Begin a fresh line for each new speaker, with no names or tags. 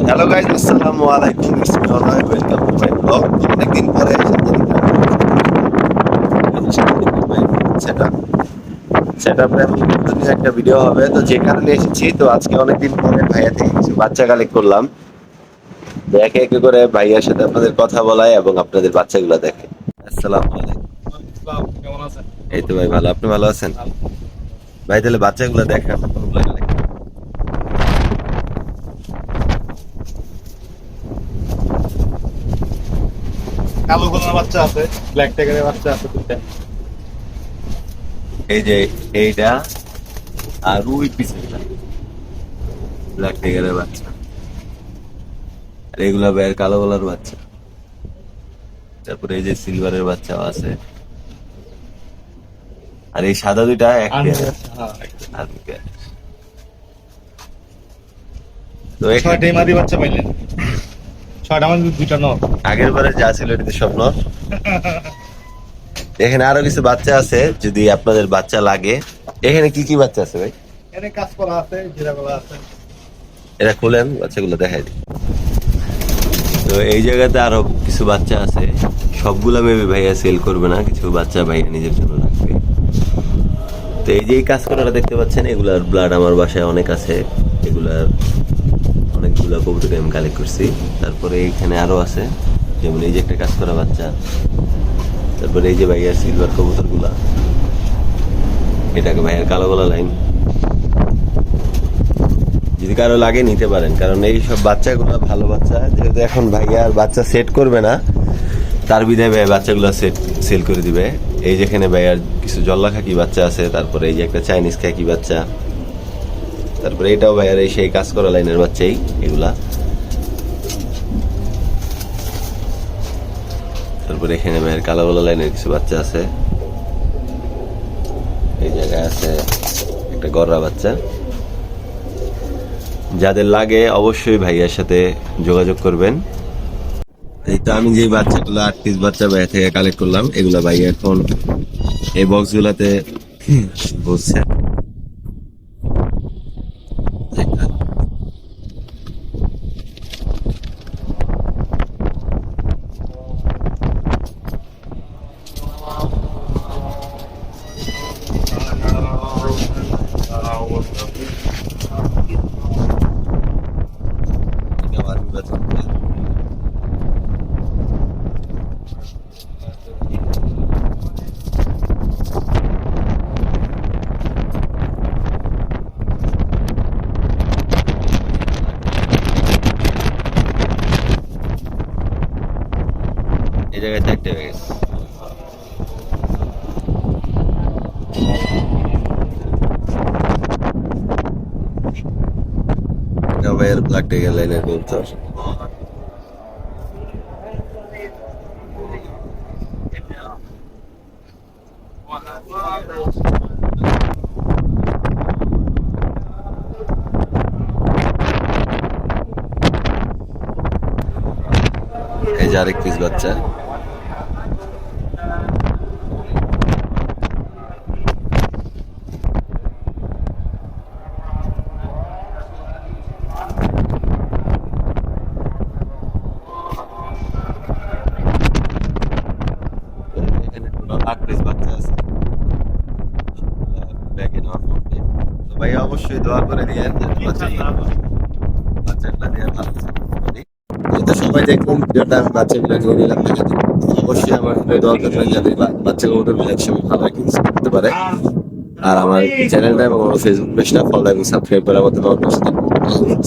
Hello guys, আসসালামু আলাইকুম। Welcome to my blog. অনেকদিন পরে সেটআপে আমি নতুন একটা ভিডিও হবে, তো যে কারণে এসেছি। তো আজকে অনেকদিন পরে ভাইয়া থেকে কিছু বাচ্চা কালেক্ট করলাম। তো একে একে করে ভাইয়ার সাথে আপনাদের কথা বলাই এবং আপনাদের বাচ্চাগুলো দেখে। আসসালামু আলাইকুম।
কেমন আছেন?
এই তো ভাই ভালো, আপনি ভালো আছেন? ভাই তাহলে বাচ্চাগুলো দেখেন কোনগুলো collect করলেন?
কালো গোলার বাচ্চা আছে, ব্ল্যাক টাইগারের বাচ্চা আছে দুইটা।
এই যে এইটা আর ওই পিছনটা ব্ল্যাক টাইগারের বাচ্চা, আর এগুলা ভাইয়ের কালো গলার বাচ্চা। তারপরে এই যে সিলভারের বাচ্চাও আছে, আর এই সাদা দুইটা এক পেয়ার আর দুই পেয়ার। তো
ছয়টাই মাদি বাচ্চা পাইলেন? ছয়টা মানে দুইটা নর।
আগের বারে যা ছিল এটাতে স্বপ্ন। এখানে আরো কিছু বাচ্চা আছে, যদি আপনাদের বাচ্চা লাগে। এখানে কি কি বাচ্চা আছে ভাই?
এনে কাজ করা আছে, জিরা করা আছে।
এটা খুলেন, বাচ্চাগুলো দেখাই দিই। তো এই জায়গাতে আরো কিছু বাচ্চা আছে, সবগুলা মেবি ভাইয়া সেল করবে না, কিছু বাচ্চা ভাইয়া নিজের জন্য রাখবে। তো এই যে এই কাজ করাটা দেখতে পাচ্ছেন, এগুলার ব্লাড আমার বাসায় অনেক আছে। এগুলার অনেকগুলা কবুতর আমি কালেক্ট করছি। তারপরে এইখানে আরো আছে, যেমন এই যে একটা কাজ করা বাচ্চা। তারপরে এই যে ভাইয়ার সিলভার কবুতর গুলা, এটাকে ভাইয়ার কালো গলা লাইন। যদি কারো লাগে নিতে পারেন, কারণ এই সব বাচ্চাগুলো ভালো বাচ্চা। যেহেতু এখন ভাইয়ার বাচ্চা সেট করবে না, তার বিধায় ভাই বাচ্চাগুলো সেল করে দিবে। এই যেখানে ভাইয়ার কিছু জল্লা খাকি বাচ্চা আছে, তারপরে এই যে একটা চাইনিজ খাকি বাচ্চা, তারপরে এটাও ভাইয়ার এই সেই কাজ করা লাইনের বাচ্চাই এগুলা। তারপরে এখানে ভাইয়ের কালো গলা লাইনের কিছু বাচ্চা আছে। এই জায়গায় আছে একটা গররা বাচ্চা। যাদের লাগে অবশ্যই ভাইয়ার সাথে যোগাযোগ করবেন। এই তো আমি যে বাচ্চাগুলো 8 পিস বাচ্চা ভাইয়া থেকে কালেক্ট করলাম, এগুলা ভাইয়া এখন এই বক্স গুলাতে বসছে। এই জায়গায় 4টে হয়ে গেছে। এটা ভাইয়ের ব্ল্যাক টাইগার লাইনের কবুতর। এই যে আরেক পিস বাচ্চা। এখানে টোটাল 8 পিস বাচ্চা আছে। ব্যাগে নেওয়া complete। তো ভাই অবশ্যই দোয়া করে দিয়েন যাতে বাচ্চাগুলো দিয়ে ভালো থাকতে পারি। এই তো সবাই দেখুন ভিডিওটা, আমি বাচ্চাগুলো নিয়ে নিলাম দেখে দিন। অবশ্যই আমার জন্য দোয়া করবেন যাতে বাচ্চা কবুতরগুলো একসঙ্গে ভালো কিছু করতে পারে। আর আমার চ্যানেলটা এবং আমার ফেসবুক পেজটা ফলো এবং সাবস্ক্রাইব করার মতো আমার পাশে থাকবেন।